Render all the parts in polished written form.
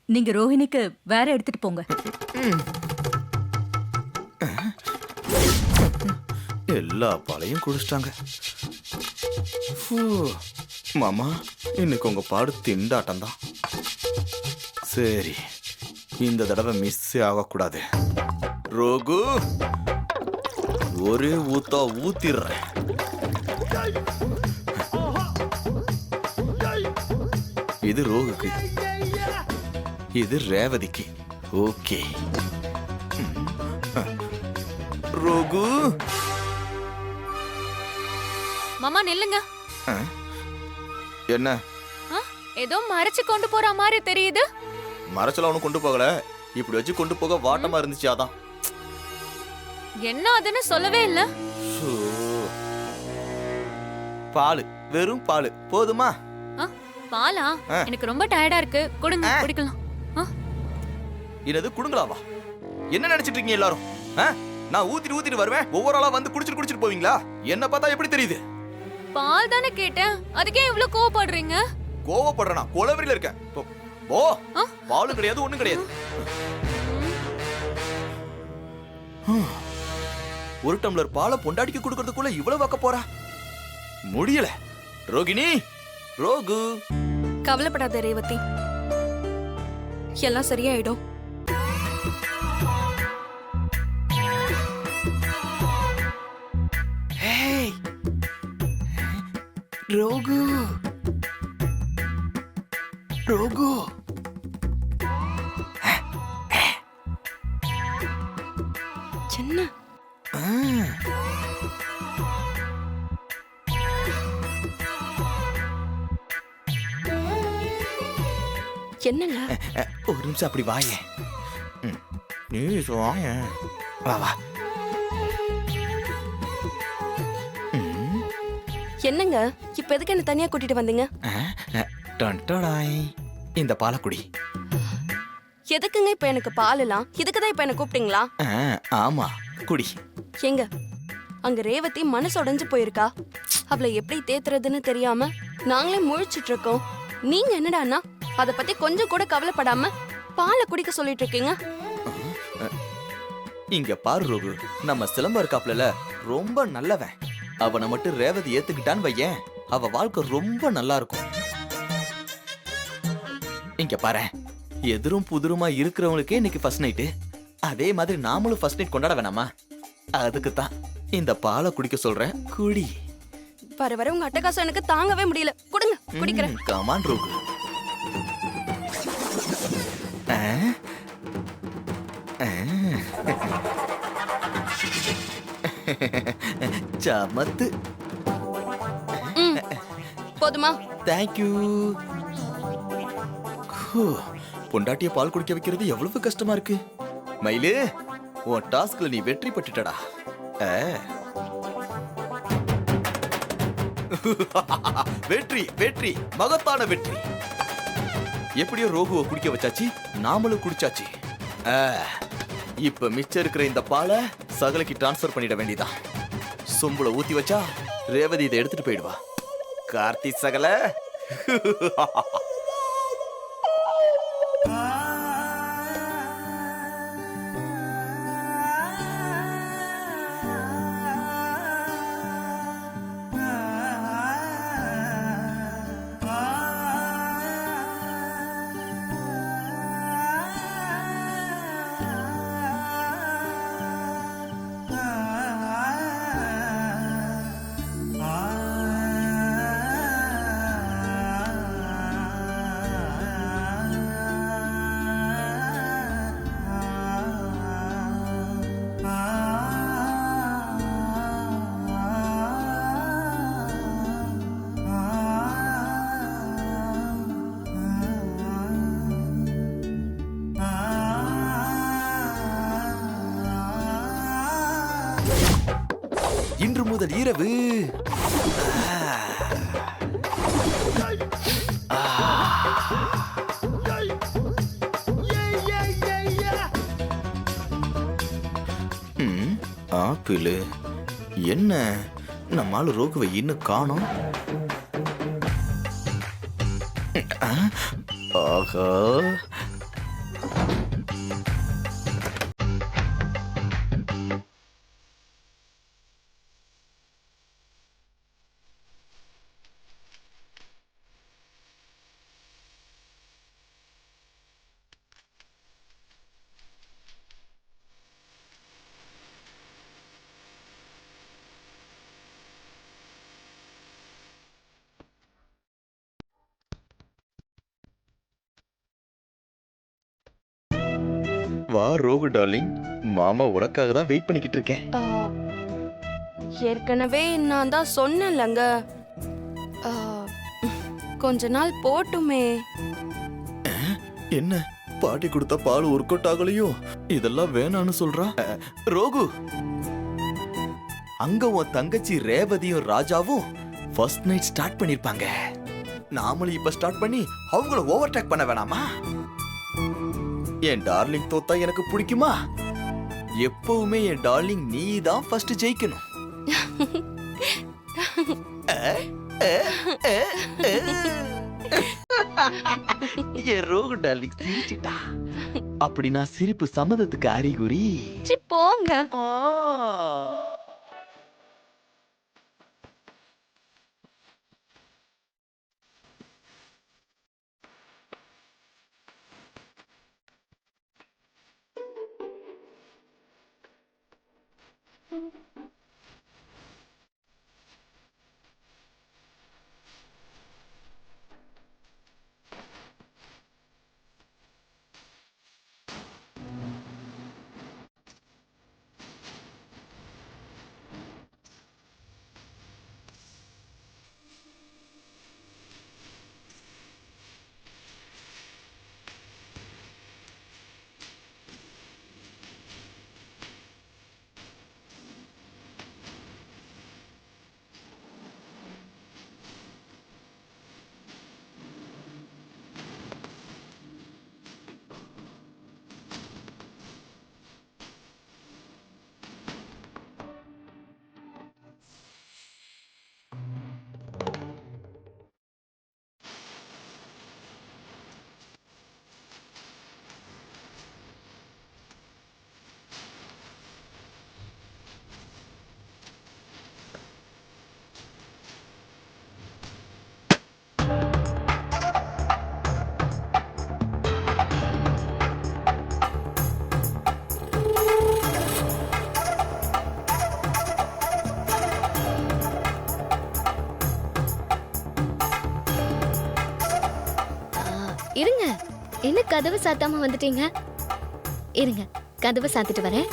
நீங்க ரோஹிணிக்கு வேற எடுத்துட்டு போங்க. எல்லா பாலையும் குடிச்சிட்டாங்க. மாமா, இன்னைக்கு உங்க பாடு திண்டாட்டம் தான். சரி, இந்த தடவை மிஸ் ஆகக்கூடாது. ரோகு, ஒரே ஊத்தா ஊத்திடுறேன். இது ரோகுக்கு, இது ரேவதிக்கு. ஓகே ரோகு. மாமா நில்லுங்க. என்ன ஏதோ மறைச்சு கொண்டு போற மாதிரி தெரியுது. மறைச்சல அவனு கொண்டு போகல, இப்படி வச்சு கொண்டு போக வாட்டமா இருந்துச்சு. அதான். என்ன அதுன்னு சொல்லவே இல்ல. பால், வெறும் பால் போதுமா? பாலா? எனக்கு ரொம்ப டயர்டா இருக்கு, கொடுங்க குடிக்கலாம். என்னது குடுங்களாவா? என்ன நினைச்சிட்டு இருக்கீங்க எல்லாரும்? நான் ஊத்திட்டு வருவேன், ஒவ்வொரு ஆளா வந்து குடிச்சிட்டு போவீங்களா? என்ன பார்த்தா எப்படி தெரியுது? பால் தானே கேட்டேன், அதுக்கே இவ்வளவு கோவப்படுறீங்க? கோவப்படுறேனா? கொலவெறியில இருக்கேன். போ. பாலும் கிடையாது, ஒண்ணும் கிடையாது. ஒரு டம்ளர் பாலை பொண்டாட்டிக்கு கொடுக்கறதுக்குள்ள இவ்வளவு வைக்க போறா? முடியல. ரோகிணி, ரோகு. கவலைப்படாத ரேவதி, எல்லாம் சரியாயிடும். ரோகு, ரோகு. சின்ன என்னங்க? ஒரு நிமிஷம் அப்படி வாயே. நீ வாங்க. வா வா. என்னங்க இப்ப எதுக்கு என்ன தனியா கூட்டிட்டு வந்தீங்க? இந்த பாலக்குடி. எதுக்குங்க இப்ப எனக்கு பாலுலாம்? இதுக்குதான் இப்ப என்ன கூப்பிட்டீங்களா? ஆமா, குடி. எங்க அங்க ரேவதி மனசு உடைஞ்சு போயிருக்கா. அவளை எப்படி தேத்துறதுன்னு தெரியாம நாங்களே முழிச்சிட்டு இருக்கோம். நீங்க என்னடான்னா அத பத்தி கொஞ்சம் கூட கவலைப்படாம பாலை குடிக்க சொல்லிட்டு இருக்கீங்க. இங்க பாரு ரோகு, நம்ம சிலம்பம் இருக்காப்ல ரொம்ப நல்லவன். அவனை மட்டும் ரேவதி ஏத்துக்கிட்டான்னு வையேன், அவ வாழ்க்கை ரொம்ப நல்லா இருக்கும். இங்க பாரு, எதிரும் புதிருமா இருக்கிறவங்களுக்கே இன்னைக்கு ஃபர்ஸ்ட் நைட்டு. அதே மாதிரி நாமளும் ஃபர்ஸ்ட் நைட் கொண்டாட வேணாமா? அதுக்கு தான் இந்த பாலை குடிக்க சொல்றேன். குடி. வர வர உங்க அட்டகாசம் எனக்கு தாங்கவே முடியல. குடுங்க, குடிக்கிறேன். கமான் ரோகு. சமத்து. போதுமா? தேங்க்யூ. பொண்டாட்டிய பால் குடிக்க வைக்கிறது எவ்வளவு கஷ்டமா இருக்கு. மயிலு, உன் டாஸ்க்ல நீ வெற்றி பெற்றுட்டடா. வெற்றி, வெற்றி, மகத்தான வெற்றி. எப்படியோ ரோகுவை குடிக்க வச்சாச்சு, நாமளும் குடிச்சாச்சு. இப்ப மிச்சம் இருக்கிற இந்த பாலை சகலைக்கு டிரான்ஸ்பர் பண்ணிட வேண்டியதான். சொம்புல ஊத்தி வச்சா ரேவதி இதை எடுத்துட்டு போயிடுவா. கார்த்தி சகல. இன்று முதல் இரவு ஆப்பிள். என்ன நம்மால ரோகுவை இன்னும் காணோம். ஆஹா, வா ரோகு டார்லிங், மாமா உனக்காக தான் வெயிட் பண்ணிக்கிட்டு இருக்கேன். ஏற்கனவே நான் தான் சொன்னேன்லங்க, ஆ, கொஞ்ச நாள் போட்டுமே. என்ன பாட்டி கொடுத்த பால் ஒர்க் அவுட் ஆகலையோ? இதெல்லாம் வேணான்னு சொல்றா. ரோகு, அங்க உன் தங்கச்சி ரேவதியும் ராஜாவும் ஃபர்ஸ்ட் நைட் ஸ்டார்ட் பண்ணிருப்பாங்க. நாமளும் இப்ப ஸ்டார்ட் பண்ணி அவங்கள ஓவர்டேக் பண்ண வேணாமா? என் டார்லிங் தோத்தா எனக்கு பிடிக்குமா? எப்பவுமே என் டார்லிங் நீ தான் ஃபர்ஸ்ட் ஜெயிக்கணும். என் ரோகு டார்லிங் சிரிச்சிட்டா. அப்படின்னா சிரிப்பு சம்மதத்துக்கு அறிகுறி. சி, போங்க. இருங்க, என்ன கதவு சாத்தாம வந்துட்டீங்க? இருங்க, கதவு சாத்திட்டு வரேன்.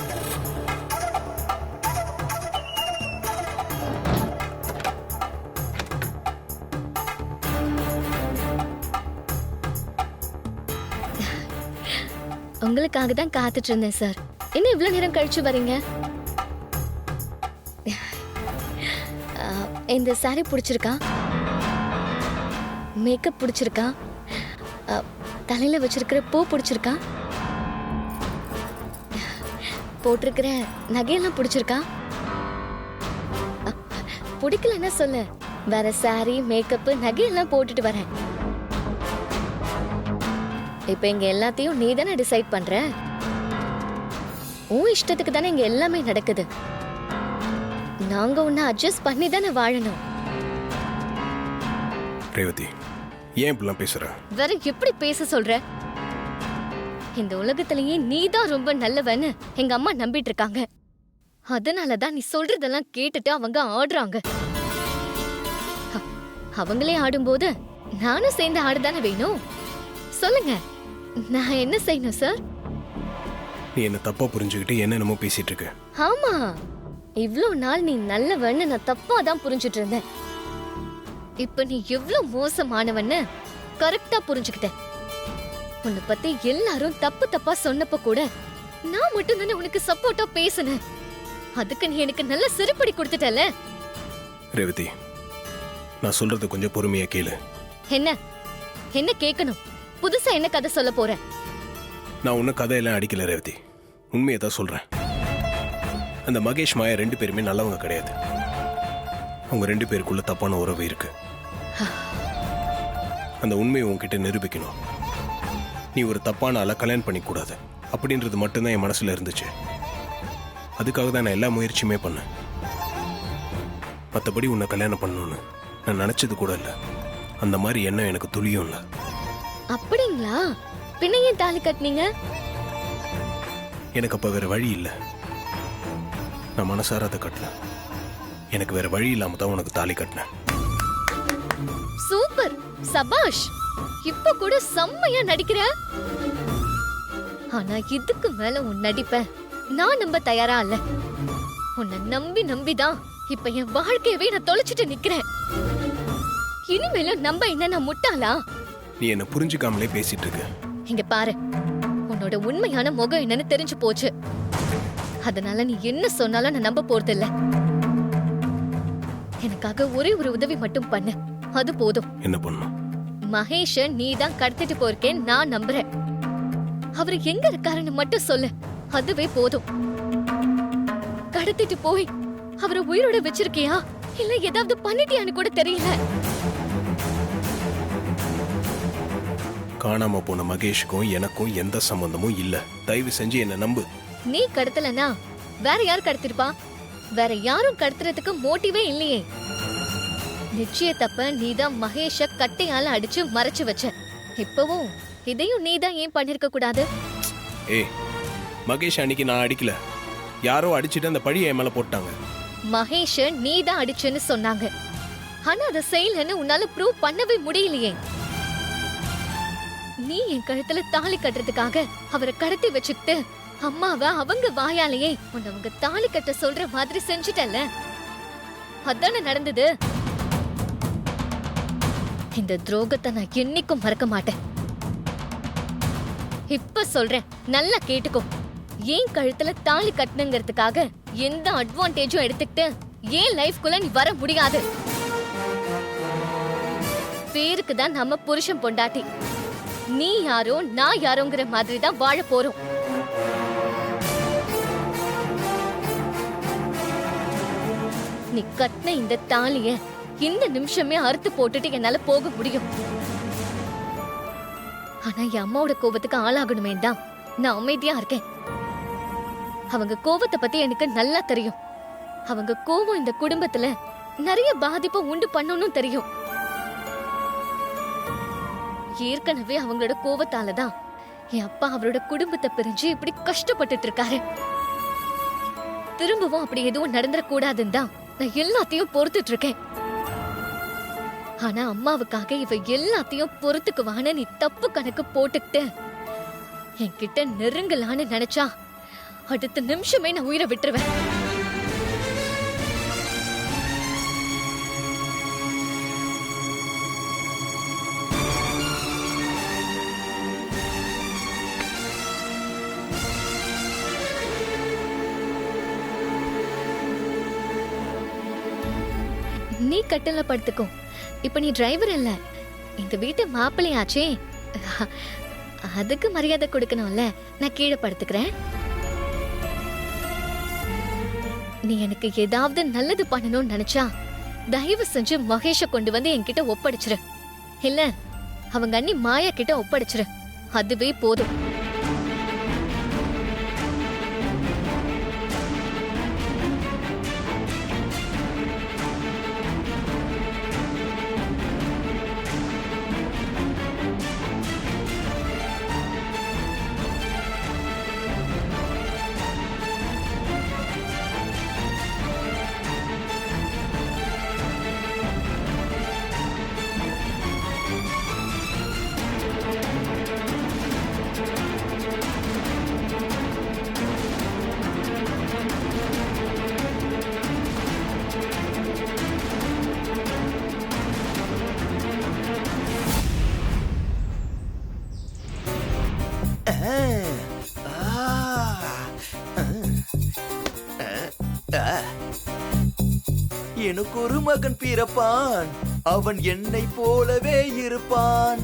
உங்களுக்காக தான் காத்துட்டு இருந்தேன் சார். என்ன இவ்வளவு நேரம் கழிச்சு வரீங்க? இந்த சாரி பிடிச்சிருக்கா? மேக்கப் பிடிச்சிருக்கா? தலையில வச்சிருக்கிற பூ பிடிச்சிருக்கா? போட்டிருக்கிற நகையெல்லாம் பிடிச்சிருக்கா? பிடிக்கலன்னா சொல்லு, வேற சாரி மேக்கப் நகையெல்லாம் போட்டுட்டு வரேன். இப்ப இங்க எல்லாத்தையும் நீ தானே டிசைட் பண்ற. உன் இஷ்டத்துக்கு தானே இங்க எல்லாமே நடக்குது. நாங்க உன்னை அட்ஜஸ்ட் பண்ணி தானே வாழணும். ரேவதி, ஏன் இப்படிலாம் பேசுற? வேற எப்படி பேச சொல்ற? இந்த உலகத்திலேயே நீதான் ரொம்ப நல்லவன்னு எங்க அம்மா நம்பிட்டு இருக்காங்க. அதனாலதான் நீ சொல்றதெல்லாம் கேட்டுட்டு அவங்க ஆடுறாங்க. அவங்களே ஆடும்போது நானும் சேர்ந்து ஆடுதானே வேணும். சொல்லுங்க, நான் என்ன செய்யணும் சார்? நீ என்ன தப்பா புரிஞ்சுக்கிட்டு என்னென்னமோ பேசிட்டு இருக்க. ஆமா, இவ்ளோ நாள் நீ நல்லவன்னு நான் தப்பா தான் புரிஞ்சுட்டு இருந்தேன். இப்ப நீ எவ்வளவு மோசமானவன்னு கரெக்டா புரிஞ்சுக்கிட்டேன். உன்னை பத்தி எல்லாரும் தப்பு தப்பா சொன்னப்ப கூட நான் மட்டும் தானே உனக்கு சப்போர்ட்டா பேசினேன். அதுக்கு நீ எனக்கு நல்ல சிறுபடி கொடுத்துட்டல. ரேவதி, நான் சொல்றது கொஞ்சம் பொறுமையா கேளு. என்ன என்ன கேட்கணும்? புதுசா என்ன கதை சொல்ல போற? நான் உன்ன கதையெல்லாம் அடிக்கல ரேவதி, உண்மையை தான் சொல்றேன். அந்த மகேஷ் மாயா 2 பேருமே நல்லவங்க கிடையாது. அவங்க 2 பேருக்குள்ள தப்பான உறவு இருக்கு. அந்த உண்மையை உன்கிட்ட நிரூபிக்கணும். நீ ஒரு தப்பான ஆளை கல்யாணம் பண்ணிக்க கூடாது அப்படின்றது மட்டும்தான் என் மனசுல இருந்துச்சு. அதுக்காக தான் நான் எல்லா முயற்சியுமே பண்ணேன். மற்றபடி உன்னை கல்யாணம் பண்ணணும்னு நான் நினைச்சது கூட இல்லை. அந்த மாதிரி எண்ணம் எனக்கு துளியும் இல்லை. அப்படிங்களா? பின்ன ஏன் தாலி கட்டினீங்க? எனக்கு அப்ப வேற வழி இல்லை. நான் மனசார அதை கட்டல. எனக்கு வேற வழி இல்லாம தான் உனக்கு தாலி கட்டினேன். சூப்பர், சபாஷ். இப்ப கூட செம்மையா நடிக்கிற. ஆனா இதுக்கு மேல உன் நடிப்ப நான் நம்ப தயாரா இல்ல. உன்னை நம்பி நம்பிதான் இப்ப என் வாழ்க்கையவே நான் தொலைச்சிட்டு நிக்கிறேன். இனிமேலும் நம்ப என்ன நான் முட்டாளா? நீ என்ன புரிஞ்சுக்காமலே பேசிட்டு இருக்க. இங்க பாரு, உன்னோட உண்மையான முகம் என்னன்னு தெரிஞ்சு போச்சு. அதனால நீ என்ன சொன்னாலும் நான் நம்ப போறது இல்ல. எனக்காக ஒரே ஒரு உதவி மட்டும் பண்ணு, அது போதும். என்ன பண்ணும்? மகேஷ நீ தான் கடத்திட்டு போயிருக்கேன் நான் நம்புறேன். அவரு எங்க இருக்காருன்னு மட்டும் சொல்லு, அதுவே போதும். கடத்திட்டு போய் அவரை உயிரோட வச்சிருக்கியா இல்ல ஏதாவது பண்ணிட்டியான்னு கூட தெரியல. காணாம போன மகேஷுக்கும் எனக்கும் எந்த சம்பந்தமும் இல்ல. தயவு செஞ்சு என்ன நம்பு. நீ கடத்தலனா வேற யார் கடத்திருப்பா? வேற யாரும் கடத்துறதுக்கு மோட்டிவே இல்லையே. நிச்சயத்தப்ப நீதான் மகேஷ கட்டையால அடிச்சு மறைச்சு வச்ச. இப்பவும் இதையும் நீதான் ஏன் பண்ணிருக்க கூடாது? ஏய், மகேஷ் அன்னைக்கு நான் அடிக்கல. யாரோ அடிச்சிட்டு அந்த பழியை என் மேல போட்டாங்க. மகேஷ நீதான் அடிச்சேன்னு சொன்னாங்க. ஆனா அதை செய்யலன்னு உன்னால ப்ரூவ் பண்ணவே முடியலையே. நீ என் கழுத்துல தாலி கட்டுறதுக்காக அவரை கடத்தி வச்சுக்கிட்டு அம்மாவை அவங்க வாயாலேயே உன்னவங்க தாலி கட்ட சொல்ற மாதிரி செஞ்சுட்டல. அதானே நடந்தது. இந்த துரோகத்தை நான் என்னைக்கும் மறக்க மாட்டேன். இப்ப சொல்றேன், நல்லா கேட்டுக்கோ. ஏன் கழுத்துல தாலி கட்டணுங்கிறதுக்காக எந்த அட்வான்டேஜும் எடுத்துக்கிட்டு ஏன் லைஃப்குள்ள நீ வர முடியாது. பேருக்கு தான் நம்ம புருஷன் பொண்டாட்டி. நீ யாரோ நான் யாரோங்கிற மாதிரி தான் வாழ போறோம். நீ கட்டின இந்த தாலிய இந்த நிமிஷமே அறுத்து போட்டுட்டு என்னால போக முடியும். ஆனா என் அம்மாவோட கோபத்துக்கு ஆளாகணுமே தான் நான் அமைதியா இருக்கேன். அவங்க கோபத்தை பத்தி எனக்கு நல்லா தெரியும். அவங்க கோபம் இந்த குடும்பத்துல நிறைய பாதிப்பை உண்டு பண்ணணும் தெரியும். ஏற்கனவே அவங்களோட கோபத்தாலதான் என் அப்பா அவரோட குடும்பத்தை பிரிஞ்சு இப்படி கஷ்டப்பட்டுட்டு இருக்காரு. திரும்பவும் அப்படி எதுவும் நடந்துடக்கூடாதுன்னு தான் நான் எல்லாத்தையும் பொறுத்துட்டு இருக்கேன். ஆனா அம்மாவுக்காக இவ எல்லாத்தையும் பொறுத்துக்குவான்னு நீ தப்பு கணக்கு போட்டுக்கிட்டு என்கிட்ட நெருங்கலான்னு நினைச்சா அடுத்த நிமிஷமே நான் உயிரை விட்டுருவேன். நீ கட்டல படுத்துக்கோ. இப்ப நீ டிரைவர் இல்ல, இந்த வீட்டு மாப்பிள்ளையாச்சே. அதுக்கு மரியாதை கொடுக்கணும்ல. நான் கீழே படுத்துக்கிறேன். நீ எனக்கு ஏதாவது நல்லது பண்ணணும்னு நினைச்சா தயவு செஞ்சு மகேஷ கொண்டு வந்து என்கிட்ட ஒப்படைச்சிரு. இல்ல அவங்க அண்ணி மாயா கிட்ட ஒப்படைச்சிரு. அதுவே போதும். எனக்கு ஒரு மகன் பிறப்பான், அவன் என்னை போலவே இருப்பான்.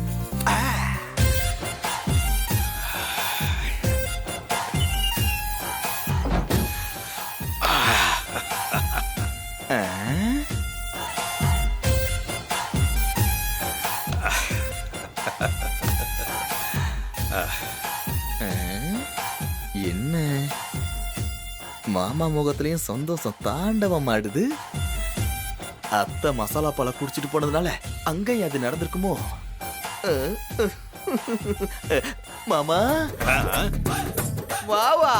என்ன மாமா முகத்திலையும் சந்தோஷம் தாண்டவம் ஆடுது. அத்தை மசாலா பாலை குடிச்சிட்டு போனதுனால அங்கேயும் அது நடந்திருக்குமோ? மாமா வாவா.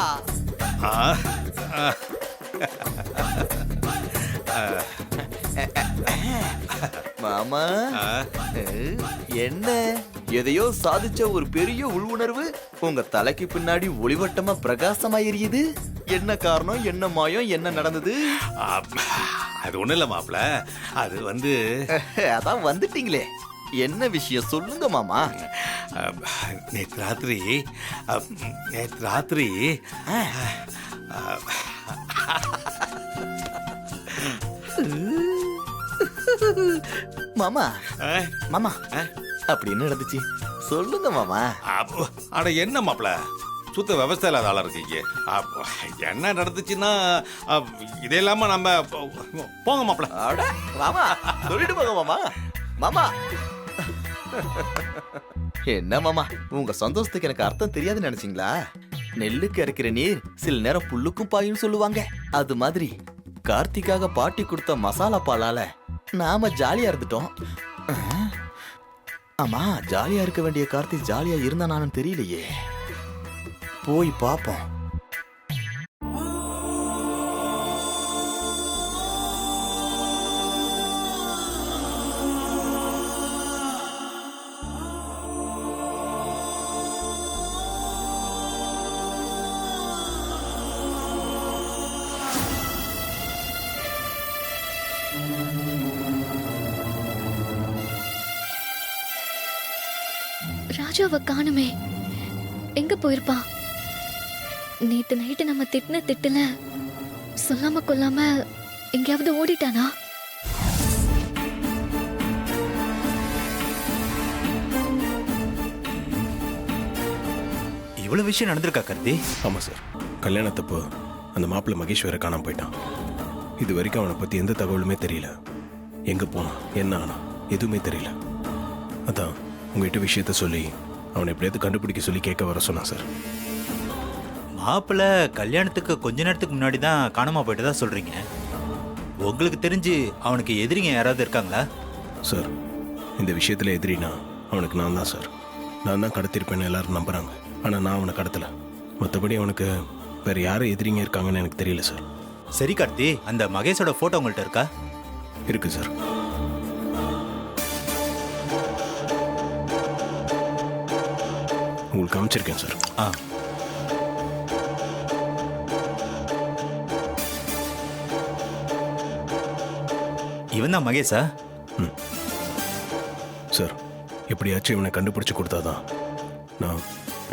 மாமா என்ன எதையோ சாதிச்ச ஒரு பெரிய உள்வுணர்வு உங்க தலைக்கு பின்னாடி ஒளிவட்டமா பிரகாசமா எரியுது. என்ன காரணம், என்ன மாயம், என்ன நடந்தது? அது ஒண்ணும் இல்ல மாப்ள, அது வந்து அதான் வந்துட்டீங்களே, என்ன விஷயம் சொல்லுங்க மாமா. நேற்று ராத்திரி மாமா மாமா அப்படி என்ன நடந்துச்சு சொல்லுங்க மாமா. அட என்ன மாப்ள, சுத்த விவசாய இல்லாத ஆளா இருக்கீங்க. என்ன நடந்துச்சுன்னா இதே இல்லாம நம்ம போங்க மாப்ள. அட மாமா சொல்லிட்டு போங்க மாமா. மாமா என்ன மாமா, உங்க சந்தோஷத்துக்கு எனக்கு அர்த்தம் தெரியாதுன்னு நினைச்சீங்களா? நெல்லுக்கு இறக்கிற நீர் சில நேரம் புல்லுக்கும் பாயும் சொல்லுவாங்க. அது மாதிரி கார்த்திக்காக பாட்டி கொடுத்த மசாலா பாலால நாம ஜாலியா இருந்துட்டோம். ஆமா, ஜாலியா இருக்க வேண்டிய கார்த்திக் ஜாலியா இருந்தா நானும் தெரியலையே. போய் பாப்போம். ராஜாவை காணுமே, எங்க போயிருப்பான்? நேத்து நைட்டு நம்ம திட்டின திட்டுல சொல்லாம கொல்லாம எங்கேயாவது ஓடிட்டானா? இவ்வளவு விஷயம் நடந்திருக்கா கார்த்தி? ஆமாம் சார், கல்யாணத்தப்போ அந்த மாப்பிள்ளை மகேஷ் வேற காணாம போயிட்டான். இது வரைக்கும் அவனை பற்றி எந்த தகவலுமே தெரியல. எங்கே போனான், என்ன ஆனா எதுவுமே தெரியல. அதான் உங்ககிட்ட விஷயத்த சொல்லி அவனை எப்படியாவது கண்டுபிடிக்க சொல்லி கேட்க வர சொன்னான் சார். மாப்பிள்ள கல்யாணத்துக்கு கொஞ்ச நேரத்துக்கு முன்னாடி தான் காணாம போயிட்டதா சொல்றீங்க. உங்களுக்கு தெரிஞ்சு அவனுக்கு எதிரிங்க யாராவது இருக்காங்களா? சார், இந்த விஷயத்தில் எதிரினா அவனுக்கு நான் தான் சார். நான் தான் கடத்திருப்பேன்னு எல்லாரும் நம்புறாங்க. ஆனால் நான் அவனை கடத்தலை. மற்றபடி அவனுக்கு வேற யாரும் எதிரிங்க இருக்காங்கன்னு எனக்கு தெரியல சார். சரி கார்த்தி, அந்த மகேஷோட போட்டோ உங்கள்கிட்ட இருக்கா? இருக்கு சார். உங்களுக்கு அமைச்சிருக்கேன் சார். இவன் தான் மகேஷா? சார், எப்படியாச்சும் இவனை கண்டுபிடிச்சு கொடுத்தாதான் நான்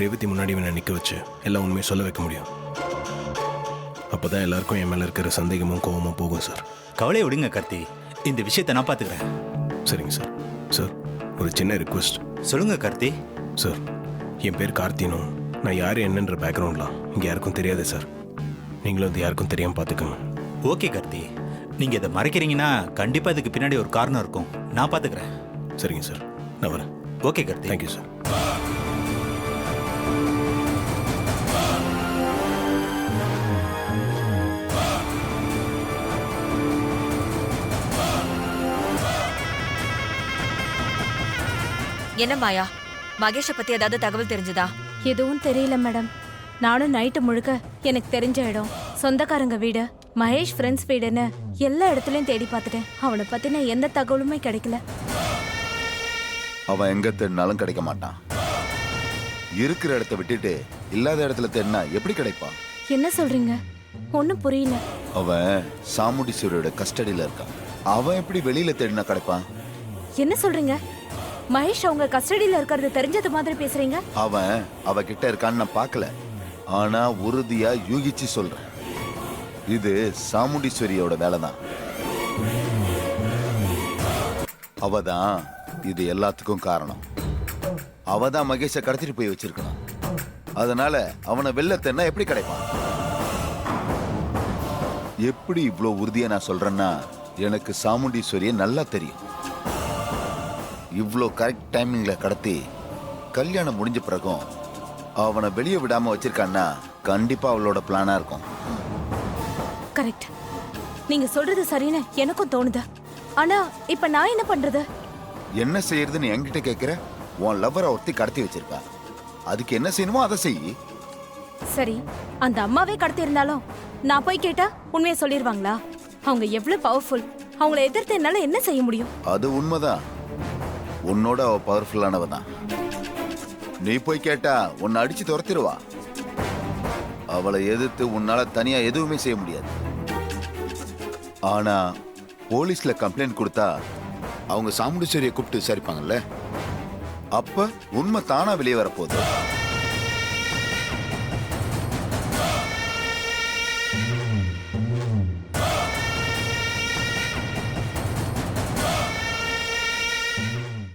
ரேவதி முன்னாடி இவனை நிற்க வச்சு எல்லா உண்மையும் சொல்ல வைக்க முடியும். அப்போதான் எல்லாருக்கும் என் மேலே இருக்கிற சந்தேகமும் கோவமும் போகும் சார். கவலையை விடுங்க கார்த்தி, இந்த விஷயத்தை நான் பார்த்துக்கிறேன். சரிங்க சார். சார், ஒரு சின்ன ரிக்வெஸ்ட். சொல்லுங்க கார்த்தி. சார், என் பேர் கார்த்தினும் நான் யார் என்னன்ற பேக்ரவுண்ட்லாம் இங்கே யாருக்கும் தெரியாது சார். நீங்களும் அது யாருக்கும் தெரியாமல் பார்த்துக்கோங்க. ஓகே கார்த்தி, நீங்க இதை மறைக்கிறீங்கன்னா கண்டிப்பா இதுக்கு பின்னாடி ஒரு காரணம் இருக்கும். நான் பார்த்துக்கிறேன். சரிங்க சார், நான் வரேன். ஓகே கார்த்தி. Thank you sir. என்ன மாயா, மகேஷ பத்தி ஏதாவது தகவல் தெரிஞ்சதா? எதுவும் தெரியல மேடம். நானும் நைட்டு முழுக்க எனக்கு தெரிஞ்ச இடம், சொந்தக்காரங்க வீடு, மகேஷ் ஃப்ரெண்ட்ஸ் வீடுன்னு எல்லா இடத்துலயும் தேடி பார்த்துட்டேன். அவனை பத்தின எந்த தகவலுமே கிடைக்கல. அவன் எங்க தேடினாலும் கிடைக்க மாட்டான். இருக்கிற இடத்த விட்டுட்டு இல்லாத இடத்துல தேடினா எப்படி கிடைப்பான்? என்ன சொல்றீங்க? ஒன்னும் புரியல. அவன் சாமுண்டீஸ்வரியோட கஸ்டடியில இருக்கான். அவன் எப்படி வெளியில தேடினா கிடைப்பான்? என்ன சொல்றீங்க? மகேஷ் அவங்க கஸ்டடியில இருக்கிறது தெரிஞ்சது மாதிரி பேசுறீங்க. அவன் அவகிட்ட இருக்கான்னு நான் பார்க்கல, ஆனா உறுதியா யூகிச்சு சொல்றேன். இது சாமுண்டீஸ்வரியோட வேலை தான். அவதான் இது எல்லாத்துக்கும் காரணம். அவதான் மகேஷை கடத்திட்டு போய் வச்சிருக்கணும். அதனால அவனை வெள்ளத்தேன்னா எப்படி கிடைப்பான்? எப்படி இவ்வளோ உறுதியா நான் சொல்றேன்னா, எனக்கு சாமுண்டீஸ்வரியை நல்லா தெரியும். இவ்வளோ கரெக்ட் டைமிங்ல கடத்தி கல்யாணம் முடிஞ்ச பிறகும் அவனை வெளியே விடாம வச்சிருக்கான்னா கண்டிப்பா அவளோட பிளானா இருக்கும். கரெக்ட். நீங்க சொல்றது சரின்னு எனக்கும் தோணுது. ஆனா இப்ப நான் என்ன பண்றது? என்ன செய்யறதுன்னு என்கிட்ட கேட்கிற? உன் லவ்வரை ஒருத்தி கடத்தி வச்சிருக்கா. அதுக்கு என்ன செய்யணுமோ அதை செய். சரி, அந்த அம்மாவே கடத்தி இருந்தாலும் நான் போய் கேட்டா உண்மையை சொல்லிடுவாங்களா? அவங்க எவ்வளவு பவர்ஃபுல். அவங்கள எதிர்த்து என்னால என்ன செய்ய முடியும்? அது உண்மைதான். உன்னோட அவ பவர்ஃபுல்லானவ தான். நீ போய் கேட்டா உன்னை அடிச்சு துரத்திடுவா. அவளை எதிர்த்து உன்னால தனியா எதுவுமே செய்ய முடியாது. ஆனா போலீஸ்ல கம்ப்ளைண்ட் கொடுத்தா அவங்க சாமுண்டீஸ்வரியை கூப்பிட்டு விசாரிப்பாங்கல்ல, அப்ப உண்மை தானா வெளியே வரப்போகுது.